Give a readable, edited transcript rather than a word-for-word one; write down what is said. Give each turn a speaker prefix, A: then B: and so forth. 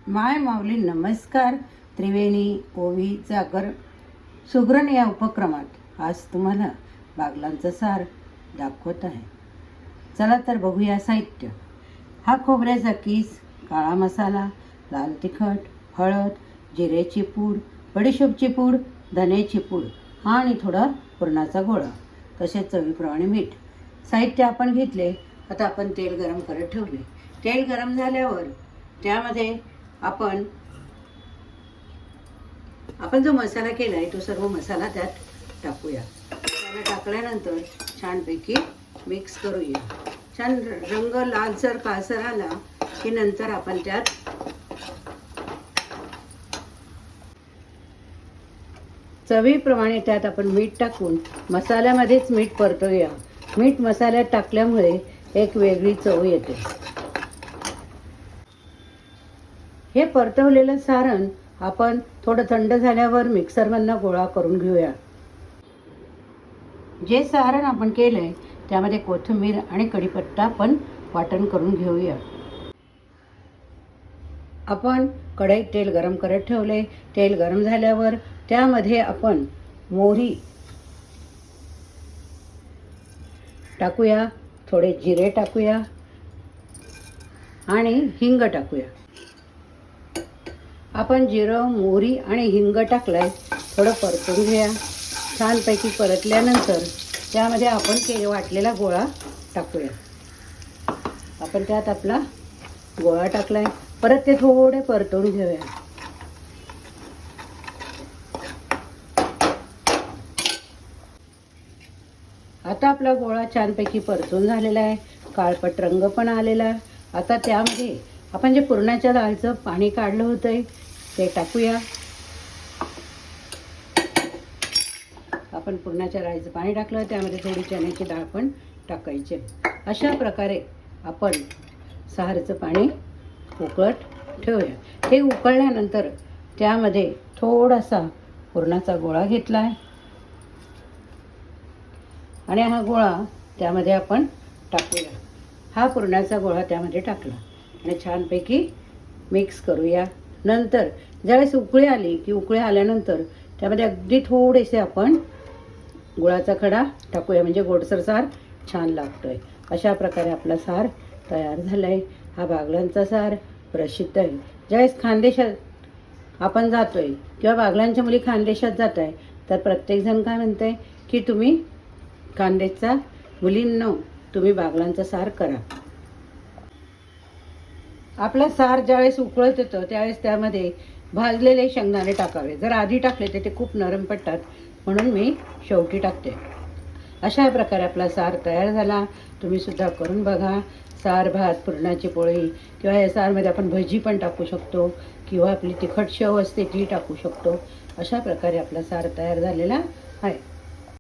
A: माय माऊली नमस्कार. त्रिवेणी ओवी जागर सुगरण या उपक्रमात आज तुम्हाला बागलांचं सार दाखवत आहे. चला तर बघूया साहित्य. हा खोबऱ्याचा किस, काळा मसाला, लाल तिखट, हळद, जिऱ्याची पूड, बडीशोपची पूड, धण्याची पूड आणि थोडा पुरणाचा गोळा, तसेच चवीप्रमाणे मीठ. साहित्य आपण घेतले. आता आपण तेल गरम करत ठेवले. तेल गरम झाल्यावर त्यामध्ये आपण जो मसाला केला आहे तो सर्व मसाला त्यात टाकूया. त्याला टाकल्यानंतर छानपैकी मिक्स करूया. छान रंग लालसर काळसर आला की नंतर आपण त्यात चवीप्रमाणे त्यात आपण मीठ टाकून मसाल्यामध्येच मीठ परतूया. मीठ मसाल्यात टाकल्यामुळे एक वेगळी चव येते. हे परतवलेलं सारण आपण थोडं थंड झाल्यावर मिक्सरमधनं गोळा करून घेऊया. जे सारण आपण केलंय त्यामध्ये कोथिंबीर आणि कढीपत्ता पण वाटण करून घेऊया. आपण कढईत तेल गरम करत ठेवले. तेल गरम झाल्यावर त्यामध्ये आपण मोहरी टाकूया, थोडे जिरे टाकूया आणि हिंग टाकूया. आपण जिरं, मोहरी आणि हिंग टाकलाय. थोडं परतून घ्या. छानपैकी परतल्यानंतर त्यामध्ये आपण वाटलेला गोळा टाकूया. आपण त्यात आपला गोळा टाकलाय. परत ते थोडे परतून घेऊया. आता आपला गोळा छानपैकी परतून झालेला आहे. काळपट रंग पण आलेला आहे. आता त्यामध्ये आपण जे पुरणाच्या डाळीचं पाणी काढलं होतं ते टाकूया. आपण पुरणाच्या डाळीचं पाणी टाकलं, त्यामध्ये थोडी चण्याची डाळ पण टाकायची. अशा प्रकारे आपण सारचं पाणी उकळत ठेवूया. हे उकळल्यानंतर त्यामध्ये थोडासा पुरणाचा गोळा घेतला आहे आणि हा गोळा त्यामध्ये आपण टाकूया. हा पुरणाचा गोळा त्यामध्ये टाकला आणि छानपैकी मिक्स करूया. नंतर ज्यावेळेस उकळी आली की उकळी आल्यानंतर त्यामध्ये अगदी थोडेसे आपण गुळाचा खडा टाकूया, म्हणजे गोडसर सार छान लागतोय. अशा प्रकारे आपला सार तयार झाला आहे. हा बागलांचा सार प्रसिद्ध आहे. ज्यावेळेस खानदेशात आपण जातोय किंवा बागलांच्या मुली खानदेशात जात आहे तर प्रत्येकजण काय म्हणते की तुम्ही खानदेशचा मुलींनो तुम्ही बागलांचा सार करा. आपला सार ज्यावेळेस उकळत येतं त्यावेळेस त्यामध्ये भाजलेले शेंगदाणे टाकावे. जर आधी टाकले तर ते खूप नरम पडतात, म्हणून मी शेवटी टाकते. अशा प्रकारे आपला सार तयार झाला. तुम्ही सुद्धा करून बघा. सार भात, पुरणाची पोळी किंवा या सारमध्ये आपण भजी पण टाकू शकतो किंवा आपली तिखट शेव असते ती टाकू शकतो. अशा प्रकारे आपला सार तयार झालेला आहे.